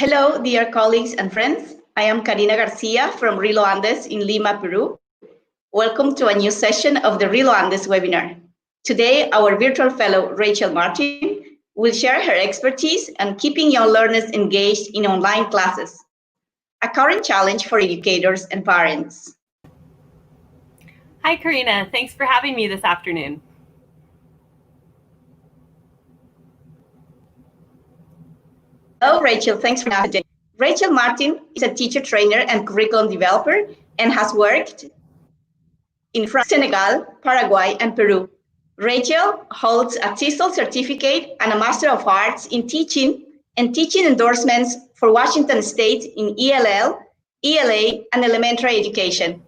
Hello, dear colleagues and friends. I am Karina Garcia from RELO Andes in Lima, Peru. Welcome to a new session of the RELO Andes webinar. Today, our virtual fellow, Rachel Martin, will share her expertise on keeping young learners engaged in online classes, a current challenge for educators and parents. Hi, Karina. Thanks for having me this afternoon. Hello, Rachel. Thanks for having us today. Rachel Martin is a teacher trainer and curriculum developer and has worked in France, Senegal, Paraguay, and Peru. Rachel holds a TESOL certificate and a Master of Arts in Teaching and teaching endorsements for Washington State in ELL, ELA, and elementary education.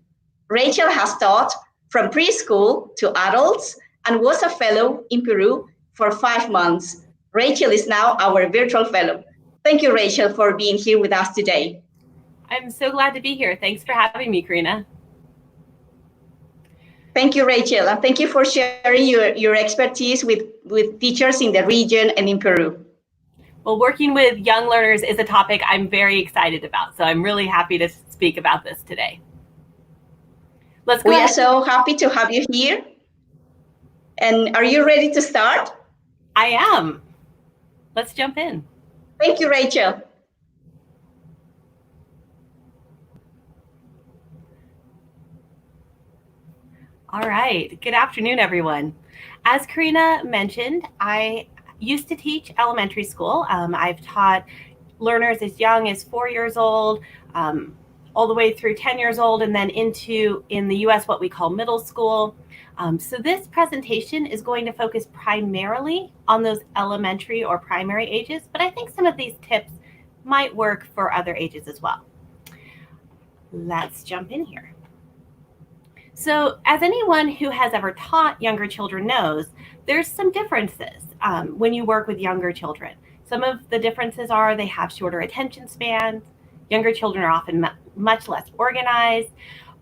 Rachel has taught from preschool to adults and was a fellow in Peru for 5 months. Rachel is now our virtual fellow. Thank you, Rachel, for being here with us today. I'm so glad to be here. Thanks for having me, Karina. Thank you, Rachel, and thank you for sharing your expertise with teachers in the region and in Peru. Well, working with young learners is a topic I'm very excited about, so I'm really happy to speak about this today. We are so happy to have you here. And are you ready to start? I am. Let's jump in. Thank you, Rachel. All right. Good afternoon, everyone. As Karina mentioned, I used to teach elementary school. I've taught learners as young as 4 years old, all the way through 10 years old, and then into, in the US, what we call middle school. So this presentation is going to focus primarily on those elementary or primary ages, but I think some of these tips might work for other ages as well. Let's jump in here. So as anyone who has ever taught younger children knows, there's some differences when you work with younger children. Some of the differences are they have shorter attention spans, younger children are often much less organized,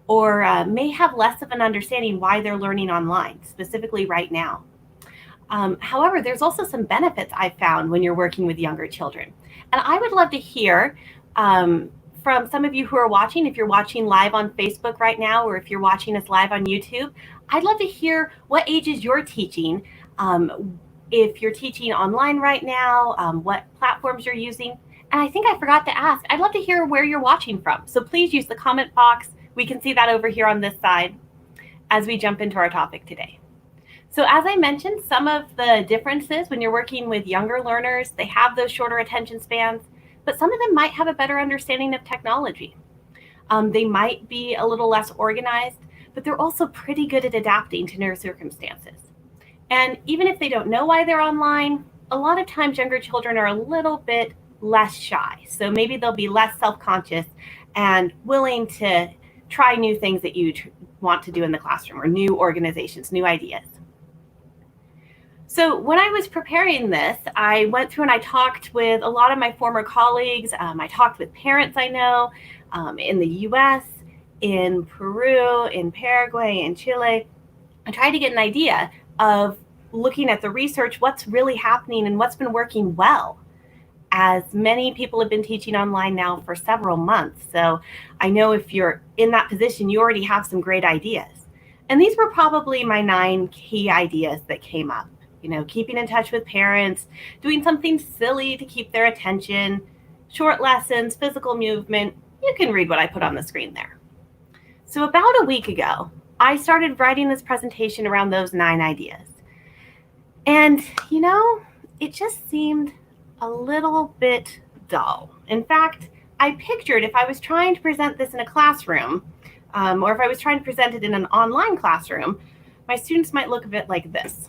or may have less of an understanding why they're learning online, specifically right now. However, there's also some benefits I've found when you're working with younger children. And I would love to hear from some of you who are watching, if you're watching live on Facebook right now, or if you're watching us live on YouTube, I'd love to hear what ages you're teaching. If you're teaching online right now, what platforms you're using. And I think I forgot to ask, I'd love to hear where you're watching from. So please use the comment box. We can see that over here on this side as we jump into our topic today. So as I mentioned, some of the differences when you're working with younger learners, they have those shorter attention spans, but some of them might have a better understanding of technology. They might be a little less organized, but they're also pretty good at adapting to their circumstances. And even if they don't know why they're online, a lot of times younger children are a little bit less shy. So maybe they'll be less self-conscious and willing to try new things that you want to do in the classroom, or new organizations, new ideas. So when I was preparing this, I went through and I talked with a lot of my former colleagues. I talked with parents I know in the US, in Peru, in Paraguay, in Chile. I tried to get an idea of looking at the research, what's really happening and what's been working well, as many people have been teaching online now for several months. So I know if you're in that position, you already have some great ideas. And these were probably my 9 key ideas that came up. You know, keeping in touch with parents, doing something silly to keep their attention, short lessons, physical movement. You can read what I put on the screen there. So about a week ago, I started writing this presentation around those 9 ideas. And, you know, it just seemed a little bit dull. In fact, I pictured if I was trying to present this in a classroom, or if I was trying to present it in an online classroom, my students might look a bit like this.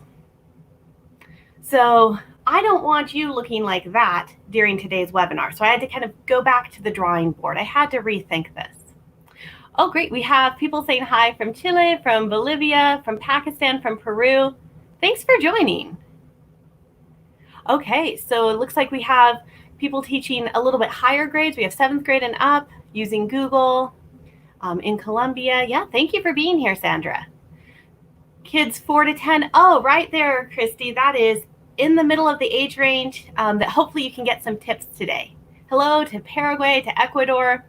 So I don't want you looking like that during today's webinar. So I had to kind of go back to the drawing board. I had to rethink this. Oh, great. We have people saying hi from Chile, from Bolivia, from Pakistan, from Peru. Thanks for joining. Okay, so it looks like we have people teaching a little bit higher grades. We have 7th grade and up using Google in Colombia. Yeah, thank you for being here, Sandra. Kids 4 to 10. Oh, right there, Christy. That is in the middle of the age range that hopefully you can get some tips today. hello to Paraguay, to Ecuador.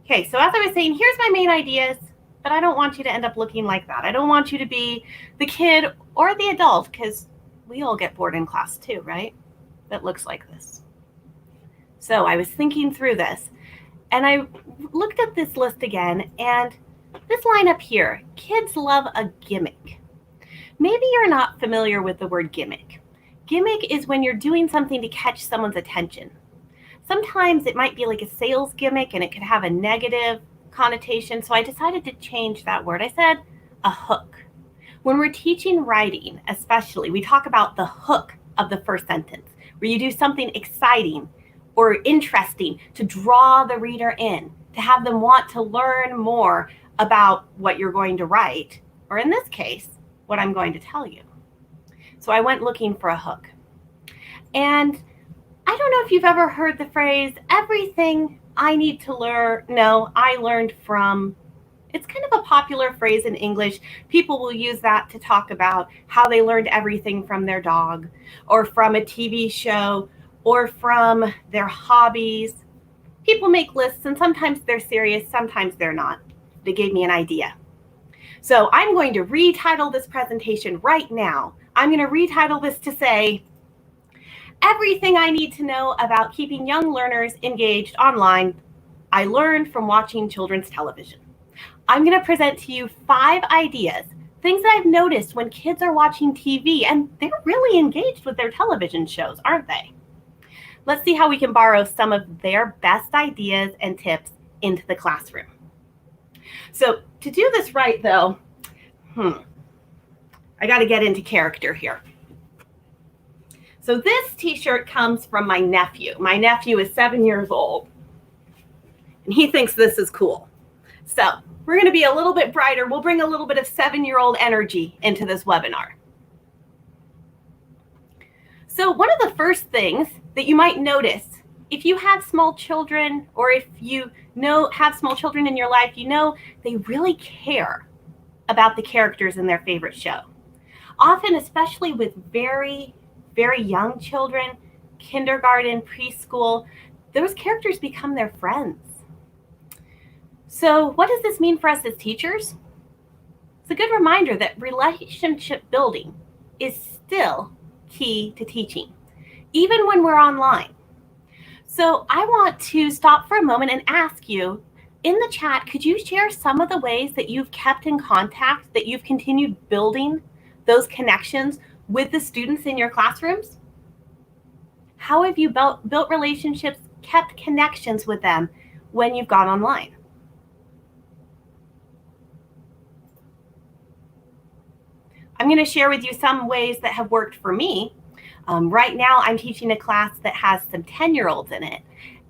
Okay, so as I was saying, here's my main ideas, but I don't want you to end up looking like that. I don't want you to be the kid or the adult, because we all get bored in class too, right? That looks like this. So I was thinking through this, and I looked at this list again, and this line up here, kids love a gimmick. Maybe you're not familiar with the word gimmick. Gimmick is when you're doing something to catch someone's attention. Sometimes it might be like a sales gimmick and it could have a negative connotation, so I decided to change that word. I said a hook. When we're teaching writing, especially, we talk about the hook of the first sentence, where you do something exciting or interesting to draw the reader in, to have them want to learn more about what you're going to write, or in this case, what I'm going to tell you. So I went looking for a hook. And I don't know if you've ever heard the phrase, everything I need to learn, no, I learned from. It's kind of a popular phrase in English. People will use that to talk about how they learned everything from their dog, or from a TV show, or from their hobbies. People make lists, and sometimes they're serious, sometimes they're not. They gave me an idea. So I'm going to retitle this presentation right now. I'm going to retitle this to say, everything I need to know about keeping young learners engaged online, I learned from watching children's television. I'm going to present to you 5 ideas, things that I've noticed when kids are watching TV, and they're really engaged with their television shows, aren't they? Let's see how we can borrow some of their best ideas and tips into the classroom. So to do this right, though, I got to get into character here. So this t-shirt comes from my nephew. My nephew is 7 years old, and he thinks this is cool. So we're going to be a little bit brighter. We'll bring a little bit of 7-year-old energy into this webinar. So one of the first things that you might notice, if you have small children, or if you have small children in your life, they really care about the characters in their favorite show. Often, especially with very, very young children, kindergarten, preschool, those characters become their friends. So what does this mean for us as teachers? It's a good reminder that relationship building is still key to teaching, even when we're online. So I want to stop for a moment and ask you, in the chat, could you share some of the ways that you've kept in contact, that you've continued building those connections with the students in your classrooms? How have you built relationships, kept connections with them when you've gone online? I'm going to share with you some ways that have worked for me. Right now, I'm teaching a class that has some 10-year-olds in it,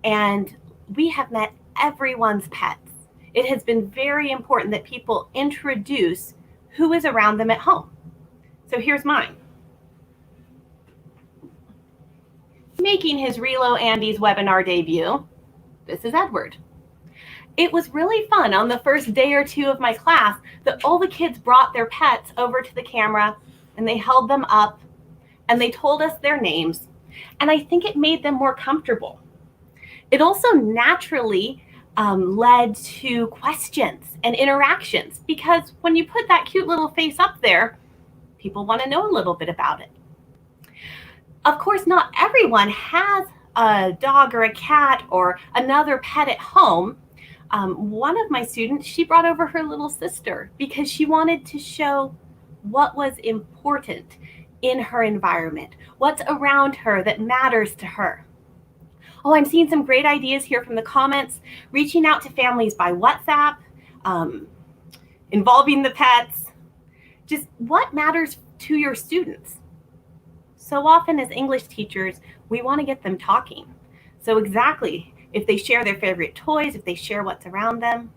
and we have met everyone's pets. It has been very important that people introduce who is around them at home. So here's mine. Making his RELO Andes webinar debut, this is Edward. It was really fun on the first day or two of my class that all the kids brought their pets over to the camera, and they held them up and they told us their names. And I think it made them more comfortable. It also naturally led to questions and interactions, because when you put that cute little face up there, people want to know a little bit about it. Of course, not everyone has a dog or a cat or another pet at home. One of my students, she brought over her little sister because she wanted to show what was important in her environment, what's around her that matters to her. Oh, I'm seeing some great ideas here from the comments, reaching out to families by WhatsApp, involving the pets, just what matters to your students. So often as English teachers, we want to get them talking. So exactly, if they share their favorite toys, if they share what's around them.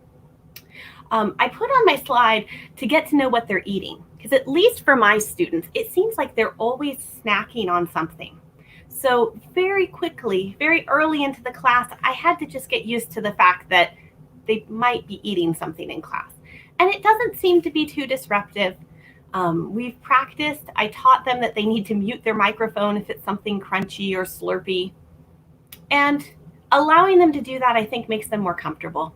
I put on my slide to get to know what they're eating, because at least for my students, it seems like they're always snacking on something. So very quickly, very early into the class, I had to just get used to the fact that they might be eating something in class. And it doesn't seem to be too disruptive. We've practiced. I taught them that they need to mute their microphone if it's something crunchy or slurpy. And Allowing them to do that, I think, makes them more comfortable.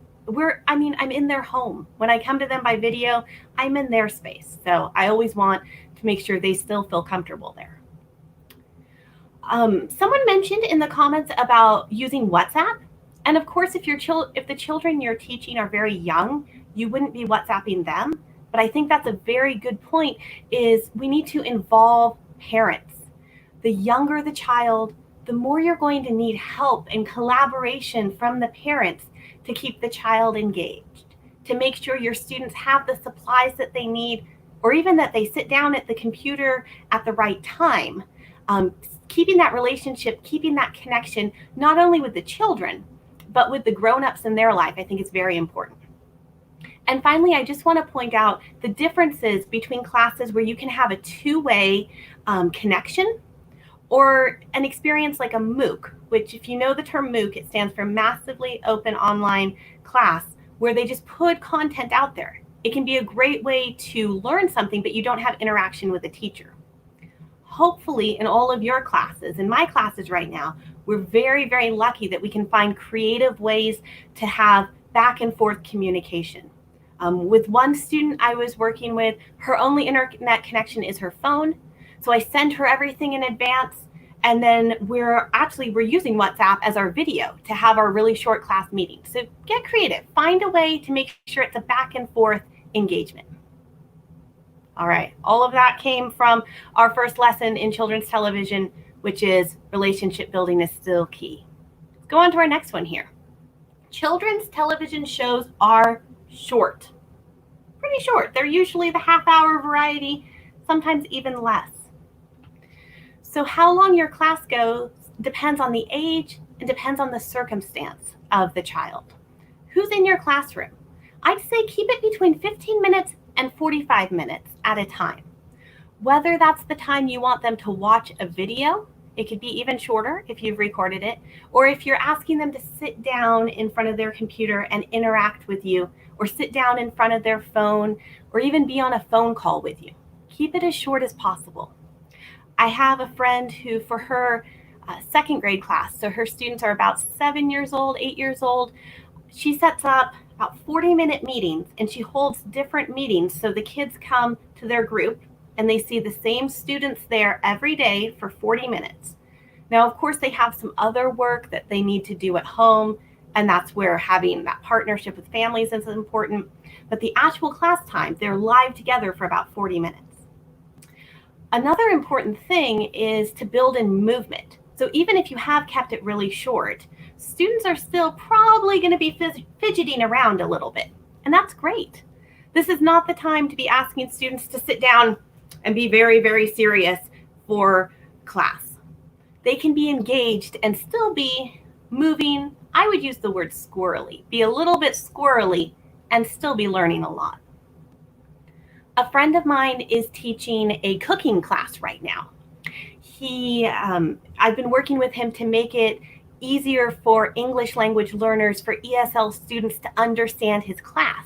I'm in their home. When I come to them by video, I'm in their space. So I always want to make sure they still feel comfortable there. Someone mentioned in the comments about using WhatsApp. And of course, if the children you're teaching are very young, you wouldn't be WhatsApping them. But I think that's a very good point, is we need to involve parents. The younger the child, the more you're going to need help and collaboration from the parents to keep the child engaged, to make sure your students have the supplies that they need, or even that they sit down at the computer at the right time. Keeping that relationship, keeping that connection, not only with the children, but with the grown-ups in their life, I think is very important. And finally, I just want to point out the differences between classes where you can have a two-way connection, or an experience like a MOOC, which, if you know the term MOOC, it stands for Massively Open Online Class, where they just put content out there. It can be a great way to learn something, but you don't have interaction with the teacher. Hopefully, in all of your classes, in my classes right now, we're very, very lucky that we can find creative ways to have back and forth communication. With one student I was working with, her only internet connection is her phone. So I send her everything in advance, and then we're using WhatsApp as our video to have our really short class meetings. So get creative, find a way to make sure it's a back and forth engagement. All right, all of that came from our first lesson in children's television, which is relationship building is still key. Let's go on to our next one here. Children's television shows are short, pretty short. They're usually the half-hour variety, sometimes even less. So how long your class goes depends on the age and depends on the circumstance of the child. Who's in your classroom? I'd say keep it between 15 minutes and 45 minutes at a time. Whether that's the time you want them to watch a video, it could be even shorter if you've recorded it, or if you're asking them to sit down in front of their computer and interact with you, or sit down in front of their phone, or even be on a phone call with you. Keep it as short as possible. I have a friend who, for her second grade class, so her students are about 7 years old, 8 years old, she sets up about 40-minute meetings, and she holds different meetings so the kids come to their group and they see the same students there every day for 40 minutes. Now, of course, they have some other work that they need to do at home, and that's where having that partnership with families is important. But the actual class time, they're live together for about 40 minutes. Another important thing is to build in movement. So even if you have kept it really short, students are still probably going to be fidgeting around a little bit, and that's great. This is not the time to be asking students to sit down and be very, very serious for class. They can be engaged and still be moving. I would use the word squirrely, be a little bit squirrely and still be learning a lot. A friend of mine is teaching a cooking class right now. I've been working with him to make it easier for English language learners, for ESL students, to understand his class.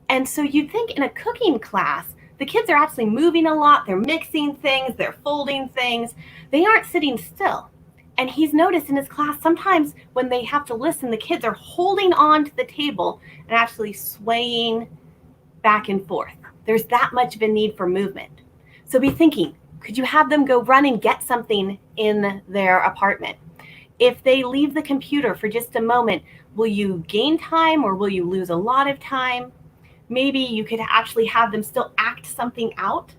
And so you'd think in a cooking class, the kids are actually moving a lot, they're mixing things, they're folding things, they aren't sitting still. And he's noticed in his class, sometimes when they have to listen, the kids are holding on to the table and actually swaying back and forth. There's that much of a need for movement. So be thinking, could you have them go run and get something in their apartment? If they leave the computer for just a moment, will you gain time or will you lose a lot of time? Maybe you could actually have them still act something out.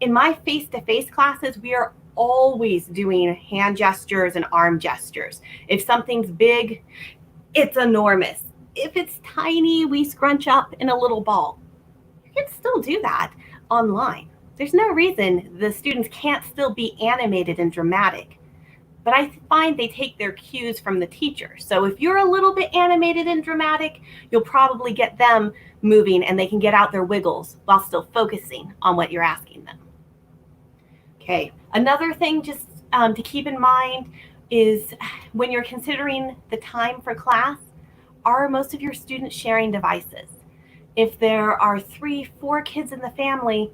In my face-to-face classes, we are always doing hand gestures and arm gestures. If something's big, it's enormous. If it's tiny, we scrunch up in a little ball. You can still do that online. There's no reason the students can't still be animated and dramatic. But I find they take their cues from the teacher. So if you're a little bit animated and dramatic, you'll probably get them moving and they can get out their wiggles while still focusing on what you're asking them. Okay, another thing just to keep in mind is when you're considering the time for class, are most of your students sharing devices? If there are 3-4 kids in the family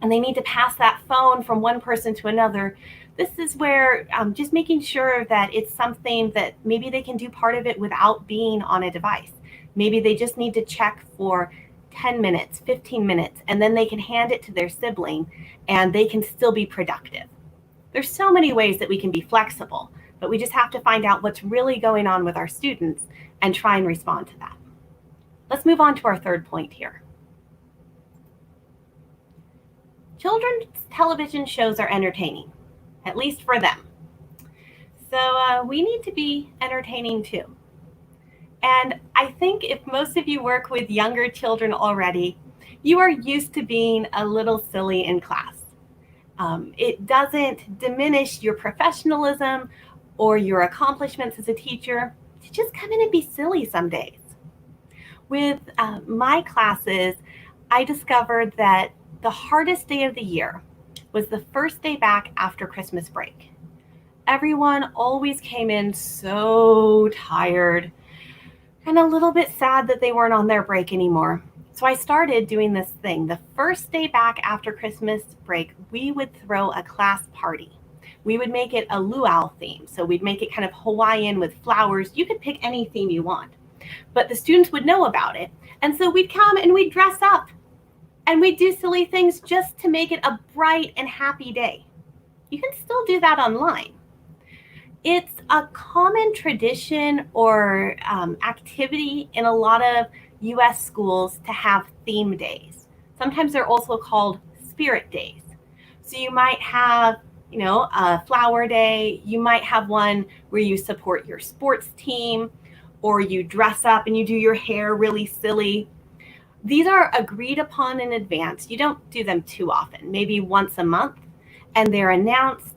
and they need to pass that phone from one person to another, This is where just making sure that it's something that maybe they can do part of it without being on a device. Maybe they just need to check for 10 minutes, 15 minutes, and then they can hand it to their sibling and they can still be productive. There's so many ways that we can be flexible, but we just have to find out what's really going on with our students and try and respond to that. Let's move on to our third point here. Children's television shows are entertaining, at least for them. So we need to be entertaining too. And I think if most of you work with younger children already, you are used to being a little silly in class. It doesn't diminish your professionalism or your accomplishments as a teacher to just come in and be silly some days. With my classes, I discovered that the hardest day of the year was the first day back after Christmas break. Everyone always came in so tired and a little bit sad that they weren't on their break anymore. So I started doing this thing. The first day back after Christmas break, we would throw a class party. We would make it a luau theme. So we'd make it kind of Hawaiian with flowers. You could pick any theme you want, but the students would know about it. And so we'd come and we'd dress up and we'd do silly things just to make it a bright and happy day. You can still do that online. It's a common tradition or activity in a lot of US schools to have theme days. Sometimes they're also called spirit days. So you might have, a flower day. You might have one where you support your sports team, or you dress up and you do your hair really silly. These are agreed upon in advance. You don't do them too often, maybe once a month, and they're announced,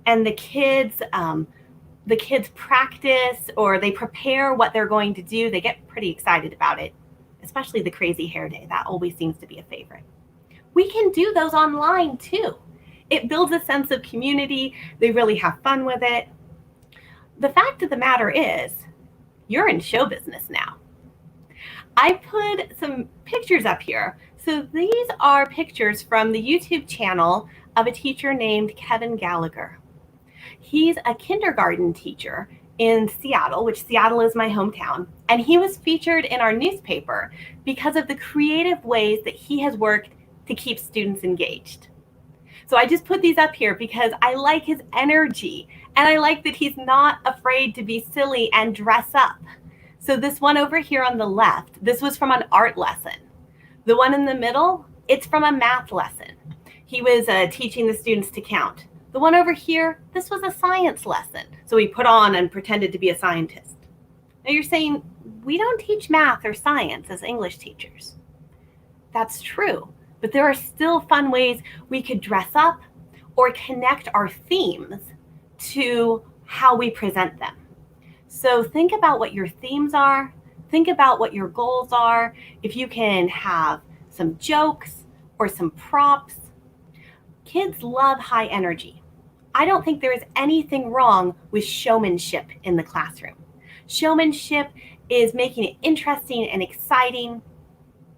and the kids practice or they prepare what they're going to do. They get pretty excited about it, especially the crazy hair day. That always seems to be a favorite. We can do those online too. It builds a sense of community. They really have fun with it. The fact of the matter is, you're in show business now. I put some pictures up here. So these are pictures from the YouTube channel of a teacher named Kevin Gallagher. He's a kindergarten teacher in Seattle, which Seattle is my hometown, and he was featured in our newspaper because of the creative ways that he has worked to keep students engaged. So I just put these up here because I like his energy, and I like that he's not afraid to be silly and dress up. So this one over here on the left, this was from an art lesson. The one in the middle, it's from a math lesson. He was teaching the students to count. The one over here, this was a science lesson. So he put on and pretended to be a scientist. Now you're saying, we don't teach math or science as English teachers. That's true, but there are still fun ways we could dress up or connect our themes to how we present them. So think about what your themes are. Think about what your goals are. If you can have some jokes or some props. Kids love high energy. I don't think there is anything wrong with showmanship in the classroom. Showmanship is making it interesting and exciting,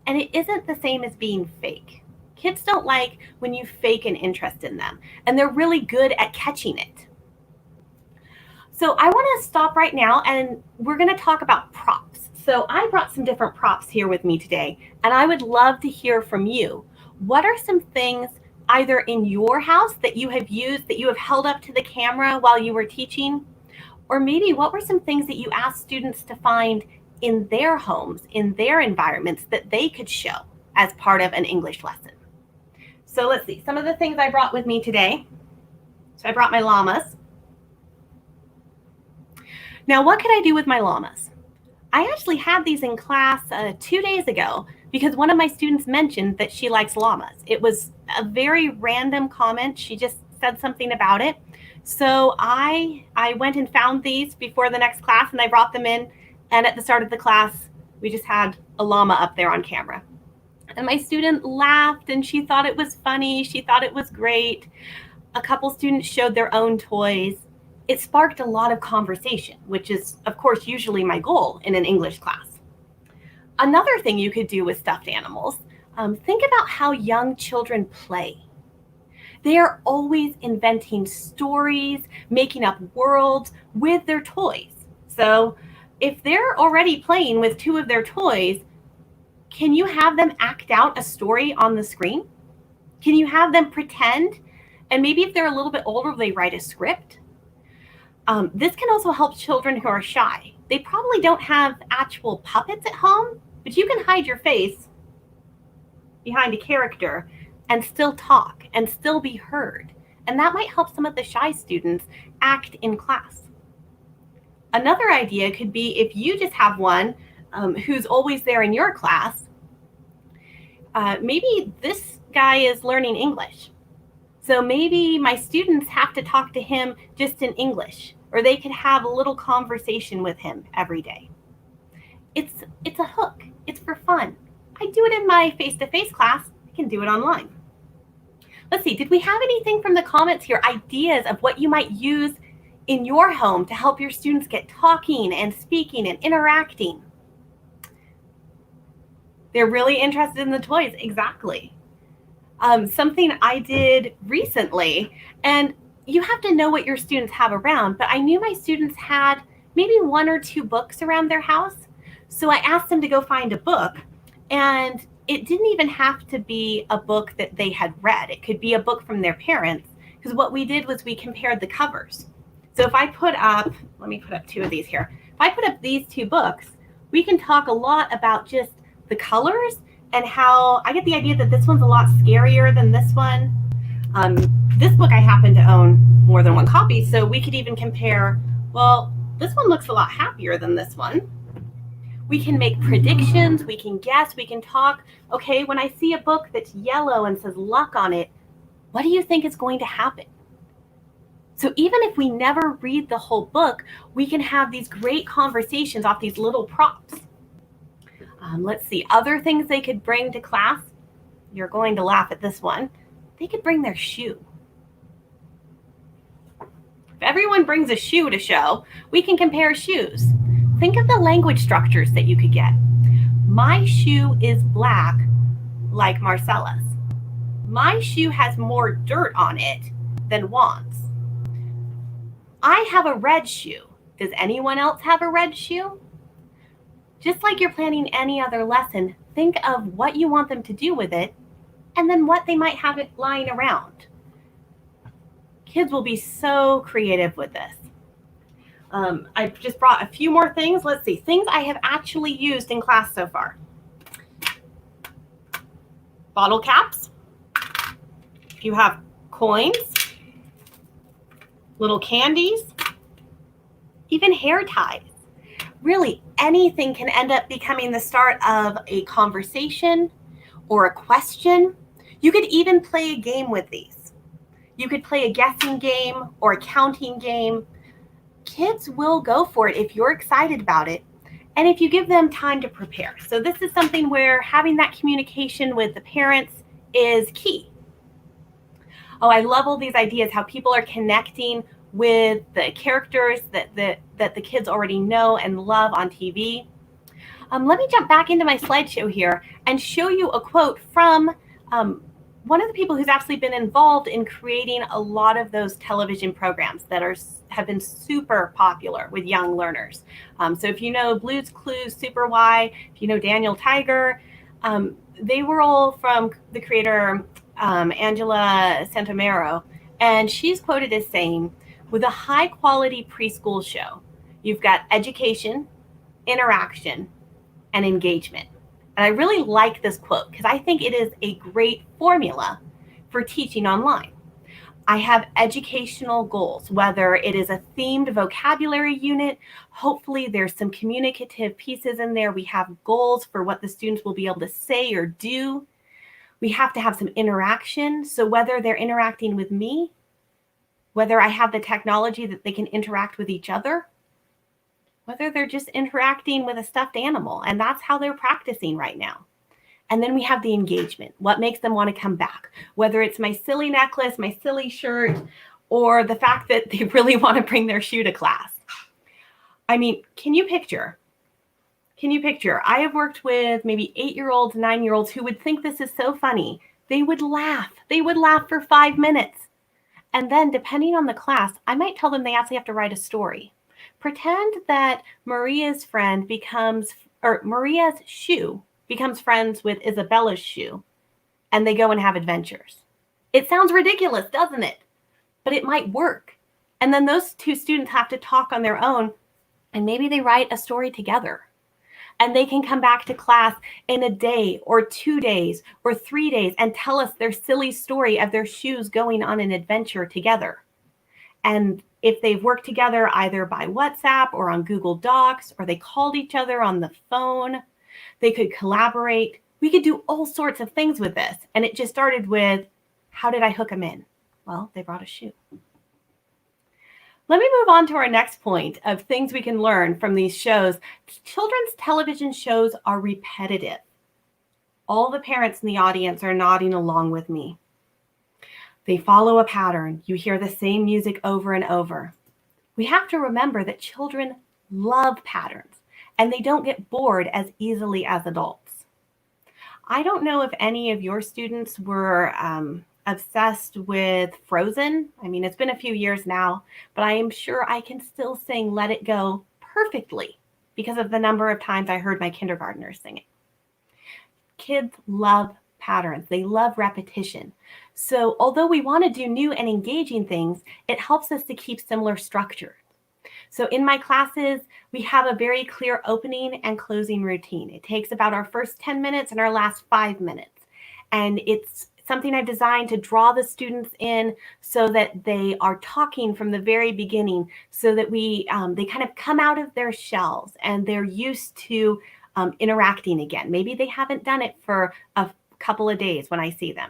and it isn't the same as being fake. Kids don't like when you fake an interest in them, and they're really good at catching it. So I want to stop right now, and we're going to talk about props. So I brought some different props here with me today, and I would love to hear from you. What are some things either in your house that you have used, that you have held up to the camera while you were teaching? Or maybe what were some things that you asked students to find in their homes, in their environments that they could show as part of an English lesson? So let's see, some of the things I brought with me today. So I brought my llamas. Now, what could I do with my llamas? I actually had these in class 2 days ago because one of my students mentioned that she likes llamas. It was a very random comment. She just said something about it. So I went and found these before the next class and I brought them in. And at the start of the class, we just had a llama up there on camera. And my student laughed and she thought it was funny. She thought it was great. A couple students showed their own toys. It sparked a lot of conversation, which is, of course, usually my goal in an English class. Another thing you could do with stuffed animals, think about how young children play. They are always inventing stories, making up worlds with their toys. So if they're already playing with two of their toys, can you have them act out a story on the screen? Can you have them pretend? And maybe if they're a little bit older, they write a script. This can also help children who are shy. They probably don't have actual puppets at home, but you can hide your face behind a character and still talk and still be heard. And that might help some of the shy students act in class. Another idea could be if you just have one who's always there in your class, maybe this guy is learning English. So maybe my students have to talk to him just in English, or they could have a little conversation with him every day. It's a hook. It's for fun. I do it in my face-to-face class. I can do it online. Let's see, did we have anything from the comments here? Ideas of what you might use in your home to help your students get talking and speaking and interacting? They're really interested in the toys. Exactly. Something I did recently, and you have to know what your students have around, but I knew my students had maybe 1 or 2 books around their house. So I asked them to go find a book, and it didn't even have to be a book that they had read. It could be a book from their parents, because what we did was we compared the covers. So if I put up, let me put up 2 of these here. If I put up these 2 books, we can talk a lot about just the colors and how I get the idea that this one's a lot scarier than this one. This book I happen to own more than 1 copy, so we could even compare, well, this one looks a lot happier than this one. We can make predictions, we can guess, we can talk. Okay, when I see a book that's yellow and says luck on it, what do you think is going to happen? So even if we never read the whole book, we can have these great conversations off these little props. Let's see, other things they could bring to class. You're going to laugh at this one. They could bring their shoe. If everyone brings a shoe to show, we can compare shoes. Think of the language structures that you could get. My shoe is black, like Marcella's. My shoe has more dirt on it than Juan's. I have a red shoe. Does anyone else have a red shoe? Just like you're planning any other lesson, think of what you want them to do with it and then what they might have it lying around. Kids will be so creative with this. I've just brought a few more things. Let's see, things I have actually used in class so far. Bottle caps. You have coins, little candies, even hair ties. Really, anything can end up becoming the start of a conversation or a question. You could even play a game with these. You could play a guessing game or a counting game. Kids will go for it if you're excited about it and if you give them time to prepare. So this is something where having that communication with the parents is key. Oh, I love all these ideas, how people are connecting with the characters that the kids already know and love on TV. Let me jump back into my slideshow here and show you a quote from one of the people who's actually been involved in creating a lot of those television programs that have been super popular with young learners. So if you know Blue's Clues, Super Why, if you know Daniel Tiger, they were all from the creator Angela Santomero, and she's quoted as saying, with a high quality preschool show, you've got education, interaction, and engagement. And I really like this quote because I think it is a great formula for teaching online. I have educational goals, whether it is a themed vocabulary unit, hopefully there's some communicative pieces in there. We have goals for what the students will be able to say or do. We have to have some interaction. So whether they're interacting with me, whether I have the technology that they can interact with each other, whether they're just interacting with a stuffed animal, and that's how they're practicing right now. And then we have the engagement, what makes them want to come back, whether it's my silly necklace, my silly shirt, or the fact that they really want to bring their shoe to class. I mean, can you picture? I have worked with maybe 8-year-olds, 9-year-olds who would think this is so funny. They would laugh. They would laugh for 5 minutes. And then, depending on the class, I might tell them they actually have to write a story. Pretend that Maria's shoe becomes friends with Isabella's shoe, and they go and have adventures. It sounds ridiculous, doesn't it? But it might work. And then those two students have to talk on their own, and maybe they write a story together. And they can come back to class in a day or 2 days or 3 days and tell us their silly story of their shoes going on an adventure together. And if they've worked together either by WhatsApp or on Google Docs, or they called each other on the phone, they could collaborate. We could do all sorts of things with this. And it just started with, how did I hook them in? Well, they brought a shoe. Let me move on to our next point of things we can learn from these shows. Children's television shows are repetitive. All the parents in the audience are nodding along with me. They follow a pattern. You hear the same music over and over. We have to remember that children love patterns, and they don't get bored as easily as adults. I don't know if any of your students were obsessed with Frozen. I mean, it's been a few years now, but I am sure I can still sing Let It Go perfectly because of the number of times I heard my kindergartners sing it. Kids love patterns. They love repetition. So although we want to do new and engaging things, it helps us to keep similar structure. So in my classes, we have a very clear opening and closing routine. It takes about our first 10 minutes and our last 5 minutes. And it's something I've designed to draw the students in so that they are talking from the very beginning, so that they kind of come out of their shells and they're used to interacting again. Maybe they haven't done it for a couple of days when I see them.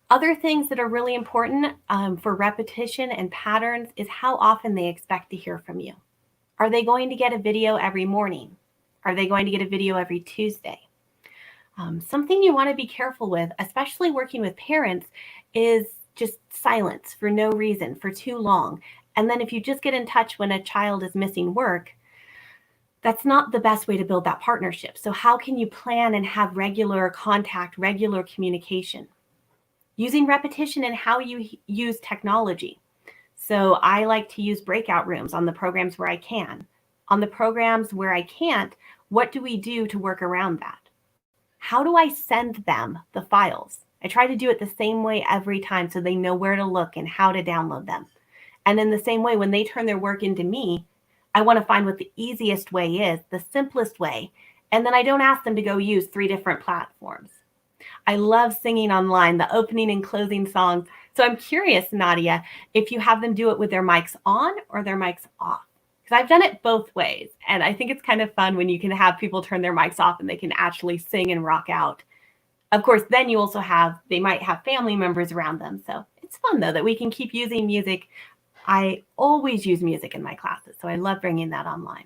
Other things that are really important for repetition and patterns is how often they expect to hear from you. Are they going to get a video every morning? Are they going to get a video every Tuesday? Something you want to be careful with, especially working with parents, is just silence for no reason for too long. And then if you just get in touch when a child is missing work, that's not the best way to build that partnership. So how can you plan and have regular contact, regular communication? Using repetition and how you use technology. So I like to use breakout rooms on the programs where I can. On the programs where I can't, what do we do to work around that? How do I send them the files? I try to do it the same way every time so they know where to look and how to download them. And in the same way, when they turn their work into me, I want to find what the easiest way is, the simplest way. And then I don't ask them to go use 3 different platforms. I love singing online, the opening and closing songs. So I'm curious, Nadia, if you have them do it with their mics on or their mics off. Because I've done it both ways. And I think it's kind of fun when you can have people turn their mics off and they can actually sing and rock out. Of course, then you also they might have family members around them. So it's fun, though, that we can keep using music. I always use music in my classes, so I love bringing that online.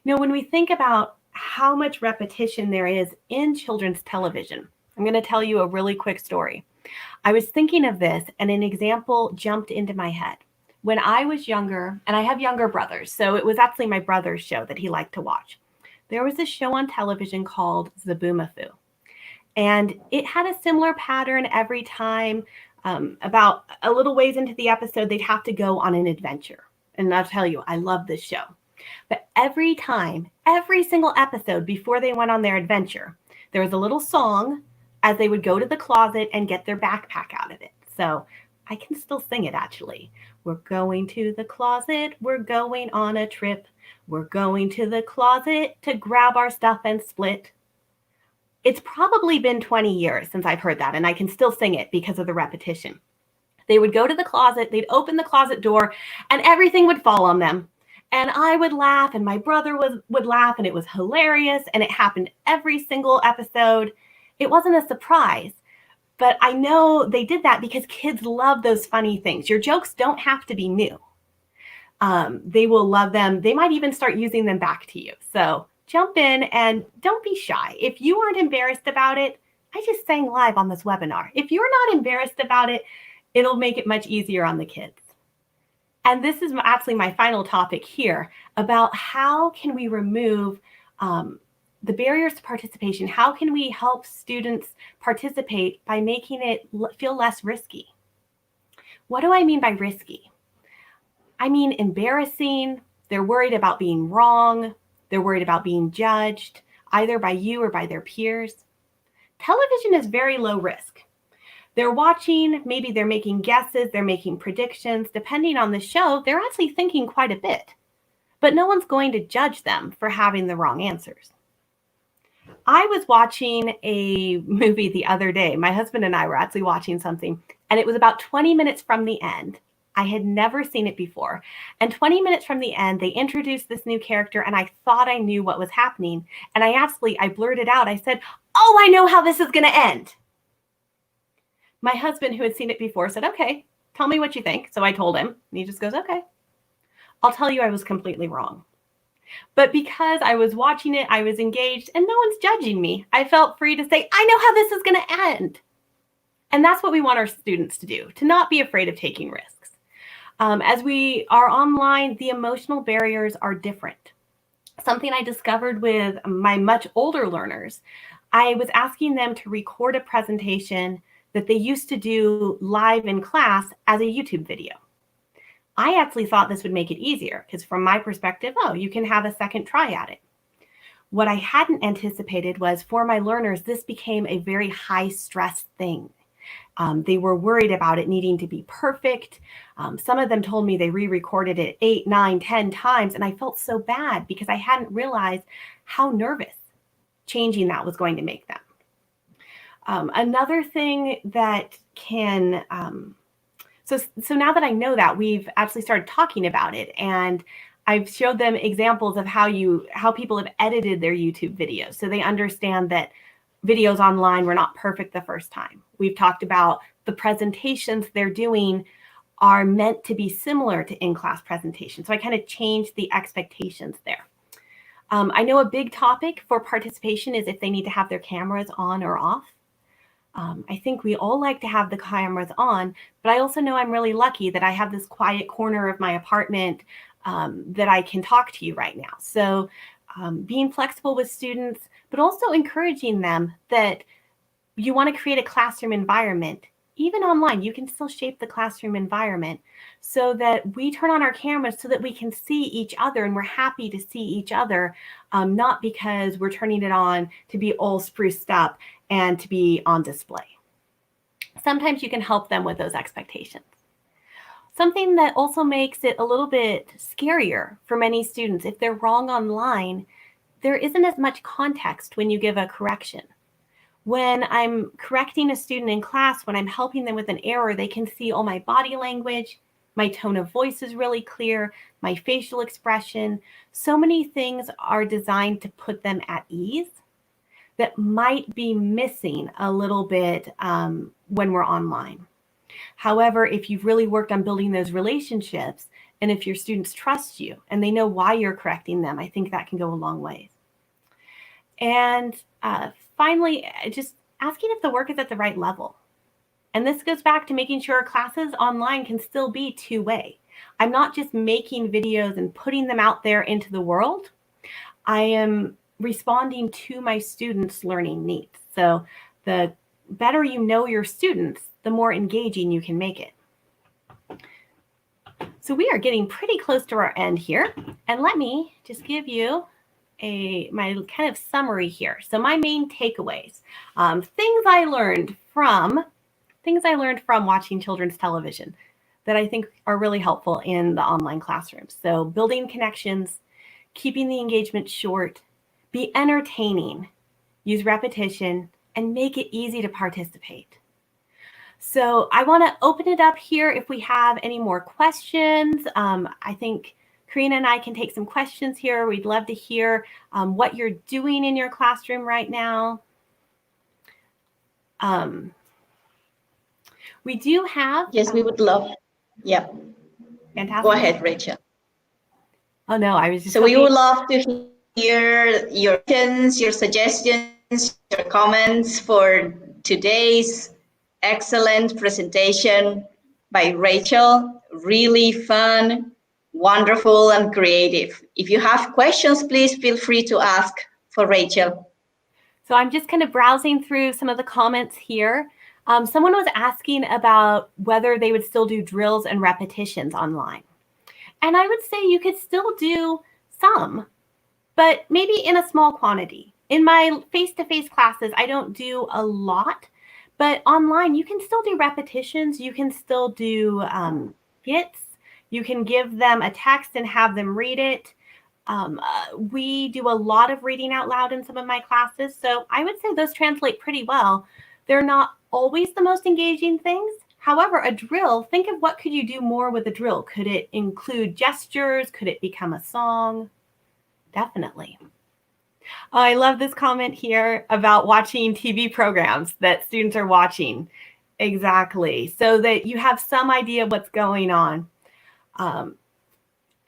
You know, when we think about how much repetition there is in children's television, I'm going to tell you a really quick story. I was thinking of this, and an example jumped into my head. When I was younger, and I have younger brothers, so it was actually my brother's show that he liked to watch. There was a show on television called Zaboomafoo, and it had a similar pattern every time. About a little ways into the episode, they'd have to go on an adventure. And I'll tell you, I love this show. But every time, every single episode before they went on their adventure, there was a little song as they would go to the closet and get their backpack out of it. So I can still sing it, actually. We're going to the closet. We're going on a trip. We're going to the closet to grab our stuff and split. It's probably been 20 years since I've heard that, and I can still sing it because of the repetition. They would go to the closet, they'd open the closet door, and everything would fall on them. And I would laugh, and my brother would laugh, and it was hilarious, and it happened every single episode. It wasn't a surprise, but I know they did that because kids love those funny things. Your jokes don't have to be new. They will love them. They might even start using them back to you. So jump in and don't be shy. If you aren't embarrassed about it, I just sang live on this webinar. If you're not embarrassed about it, it'll make it much easier on the kids. And this is actually my final topic here about how can we remove the barriers to participation. How can we help students participate by making it feel less risky? What do I mean by risky? I mean embarrassing. They're worried about being wrong. They're worried about being judged, either by you or by their peers. Television is very low risk. They're watching, maybe they're making guesses, they're making predictions. Depending on the show, they're actually thinking quite a bit. But no one's going to judge them for having the wrong answers. I was watching a movie the other day. My husband and I were actually watching something, and it was about 20 minutes from the end. I had never seen it before. And 20 minutes from the end, they introduced this new character, and I thought I knew what was happening. And I blurted out, I said, "Oh, I know how this is going to end." My husband, who had seen it before, said, "Okay, tell me what you think." So I told him, and he just goes, "Okay." I'll tell you, I was completely wrong. But because I was watching it, I was engaged, and no one's judging me. I felt free to say, I know how this is going to end. And that's what we want our students to do, to not be afraid of taking risks. As we are online, the emotional barriers are different. Something I discovered with my much older learners, I was asking them to record a presentation that they used to do live in class as a YouTube video. I actually thought this would make it easier because from my perspective, oh, you can have a second try at it. What I hadn't anticipated was for my learners, this became a very high stress thing. They were worried about it needing to be perfect. Some of them told me they re-recorded it 8, 9, 10 times, and I felt so bad because I hadn't realized how nervous changing that was going to make them. Another thing that can, so now that I know that, we've actually started talking about it, and I've showed them examples of how people have edited their YouTube videos, so they understand that videos online were not perfect the first time. We've talked about the presentations they're doing are meant to be similar to in-class presentations, so I kind of changed the expectations there. I know a big topic for participation is if they need to have their cameras on or off. I think we all like to have the cameras on, but I also know I'm really lucky that I have this quiet corner of my apartment that I can talk to you right now. So being flexible with students, but also encouraging them that you want to create a classroom environment. Even online, you can still shape the classroom environment so that we turn on our cameras so that we can see each other and we're happy to see each other, not because we're turning it on to be all spruced up and to be on display. Sometimes you can help them with those expectations. Something that also makes it a little bit scarier for many students, if they're wrong online, there isn't as much context when you give a correction. When I'm correcting a student in class, when I'm helping them with an error, they can see all my body language, my tone of voice is really clear, my facial expression. So many things are designed to put them at ease that might be missing a little bit when we're online. However, if you've really worked on building those relationships, and if your students trust you and they know why you're correcting them, I think that can go a long way. And finally, just asking if the work is at the right level. And this goes back to making sure classes online can still be two-way. I'm not just making videos and putting them out there into the world. I am responding to my students' learning needs. So the better you know your students, the more engaging you can make it. So we are getting pretty close to our end here. And let me just give you my kind of summary here. So my main takeaways, things I learned from watching children's television that I think are really helpful in the online classrooms. So building connections, keeping the engagement short, be entertaining, use repetition, and make it easy to participate. So I want to open it up here if we have any more questions. I think Karina and I can take some questions here. We'd love to hear what you're doing in your classroom right now. We do have... Yes, we would love. Yeah. Fantastic. Go ahead, Rachel. Oh, no, I was just... So we would love to hear your questions, your suggestions, your comments for today's excellent presentation by Rachel. Really fun, wonderful, and creative. If you have questions, please feel free to ask for Rachel. So I'm just kind of browsing through some of the comments here. Someone was asking about whether they would still do drills and repetitions online. And I would say you could still do some, but maybe in a small quantity. In my face-to-face classes, I don't do a lot, but online you can still do repetitions. You can still do skits. You can give them a text and have them read it. We do a lot of reading out loud in some of my classes, so I would say those translate pretty well. They're not always the most engaging things. However, a drill, think of what could you do more with a drill? Could it include gestures? Could it become a song? Definitely. Oh, I love this comment here about watching TV programs that students are watching. Exactly. So that you have some idea what's going on.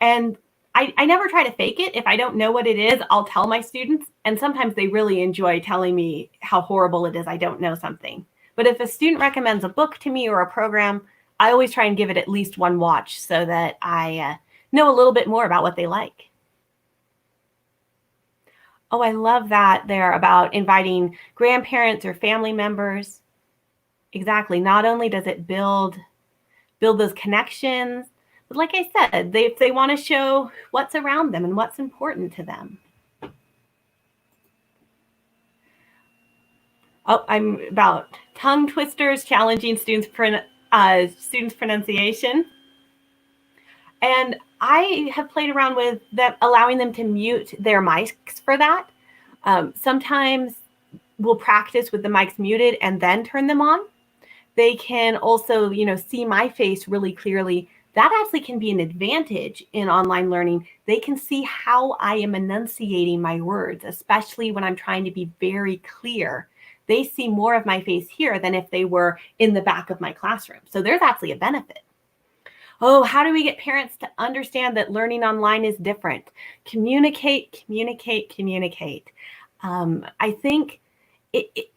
And I never try to fake it. If I don't know what it is, I'll tell my students. And sometimes they really enjoy telling me how horrible it is I don't know something. But if a student recommends a book to me or a program, I always try and give it at least one watch so that I know a little bit more about what they like. Oh, I love that there about inviting grandparents or family members. Exactly. Not only does it build those connections, but like I said, if they want to show what's around them and what's important to them. Oh, I'm about tongue twisters, challenging students' pronunciation. And I have played around with them, allowing them to mute their mics for that. Sometimes we'll practice with the mics muted and then turn them on. They can also, see my face really clearly. That actually can be an advantage in online learning. They can see how I am enunciating my words, especially when I'm trying to be very clear. They see more of my face here than if they were in the back of my classroom. So there's actually a benefit. Oh, how do we get parents to understand that learning online is different? Communicate, communicate, communicate. I think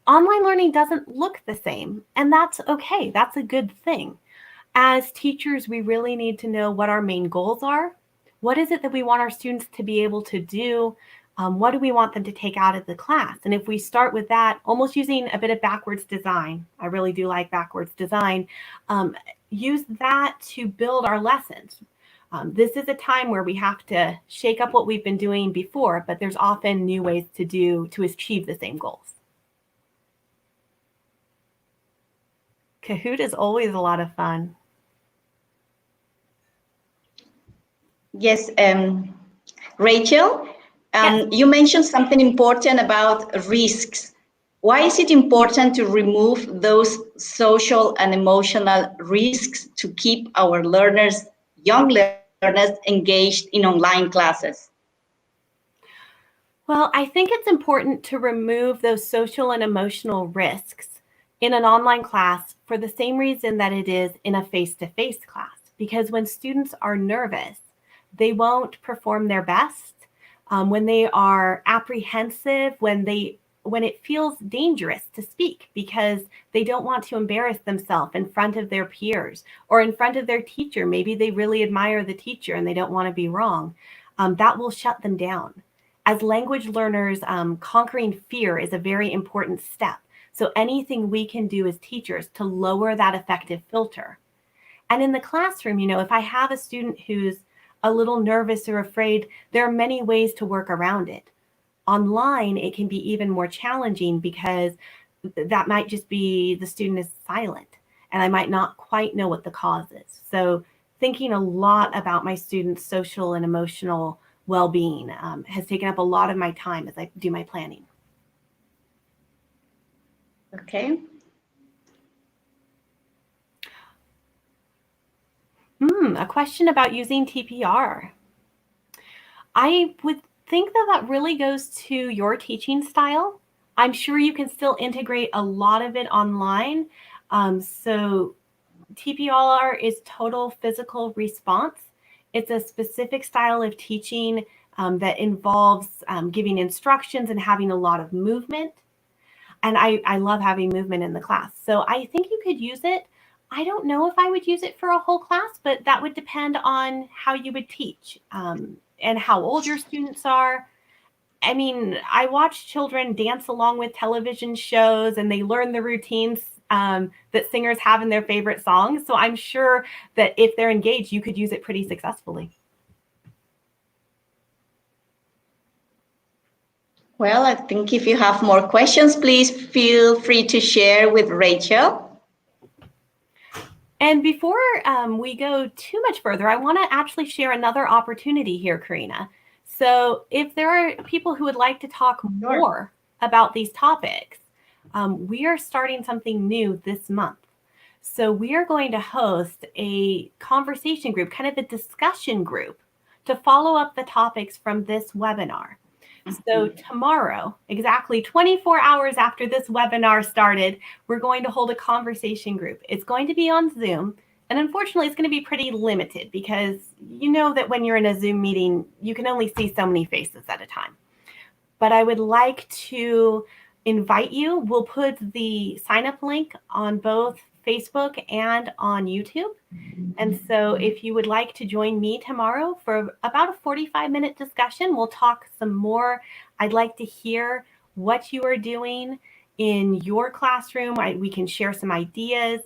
online learning doesn't look the same, and that's okay. That's a good thing. As teachers, we really need to know what our main goals are. What is it that we want our students to be able to do? What do we want them to take out of the class? And if we start with that, almost using a bit of backwards design, I really do like backwards design, use that to build our lessons. This is a time where we have to shake up what we've been doing before, but there's often new ways to achieve the same goals. Kahoot is always a lot of fun. Yes, Rachel, Yes. you mentioned something important about risks. Why is it important to remove those social and emotional risks to keep our learners, young learners, engaged in online classes? Well, I think it's important to remove those social and emotional risks in an online class for the same reason that it is in a face-to-face class. Because when students are nervous, they won't perform their best. When they are apprehensive, when it feels dangerous to speak because they don't want to embarrass themselves in front of their peers or in front of their teacher. Maybe they really admire the teacher and they don't want to be wrong. That will shut them down. As language learners, conquering fear is a very important step. So anything we can do as teachers to lower that affective filter. And in the classroom, if I have a student who's a little nervous or afraid, there are many ways to work around it. Online, it can be even more challenging because that might just be the student is silent and I might not quite know what the cause is. So thinking a lot about my students' social and emotional well-being has taken up a lot of my time as I do my planning. Okay. A question about using TPR. I would think that really goes to your teaching style. I'm sure you can still integrate a lot of it online. So TPR is total physical response. It's a specific style of teaching that involves giving instructions and having a lot of movement. And I love having movement in the class. So I think you could use it. I don't know if I would use it for a whole class, but that would depend on how you would teach and how old your students are. I mean, I watch children dance along with television shows and they learn the routines that singers have in their favorite songs. So I'm sure that if they're engaged, you could use it pretty successfully. Well, I think if you have more questions, please feel free to share with Rachel. And before we go too much further, I want to actually share another opportunity here, Karina. So if there are people who would like to talk more about these topics, we are starting something new this month. So we are going to host a conversation group, kind of a discussion group, to follow up the topics from this webinar. So tomorrow, exactly 24 hours after this webinar started, we're going to hold a conversation group. It's going to be on Zoom. And unfortunately, it's going to be pretty limited because you know that when you're in a Zoom meeting, you can only see so many faces at a time. But I would like to invite you. We'll put the sign-up link on both Facebook and on YouTube. And so if you would like to join me tomorrow for about a 45-minute discussion, we'll talk some more. I'd like to hear what you are doing in your classroom. We can share some ideas.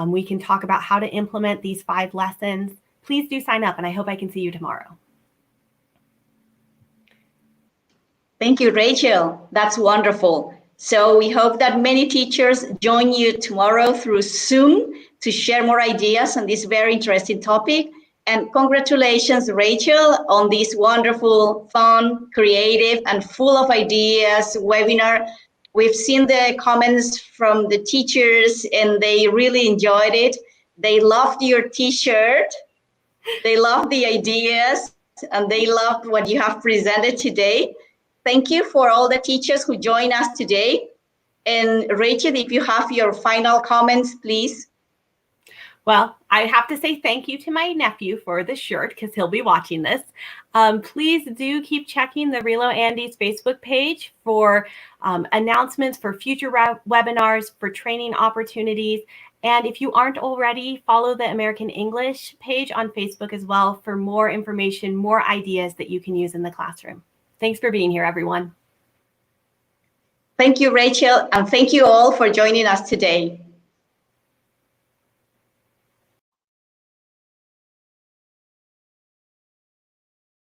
We can talk about how to implement these 5 lessons. Please do sign up, and I hope I can see you tomorrow. Thank you, Rachel. That's wonderful. So we hope that many teachers join you tomorrow through Zoom to share more ideas on this very interesting topic. And congratulations, Rachel, on this wonderful, fun, creative, and full of ideas webinar. We've seen the comments from the teachers and they really enjoyed it. They loved your t-shirt. They loved the ideas and they loved what you have presented today. Thank you for all the teachers who joined us today. And Rachel, if you have your final comments, please. Well, I have to say thank you to my nephew for the shirt because he'll be watching this. Please do keep checking the RELO Andes Facebook page for announcements for future webinars, for training opportunities. And if you aren't already, follow the American English page on Facebook as well for more information, more ideas that you can use in the classroom. Thanks for being here, everyone. Thank you, Rachel, and thank you all for joining us today.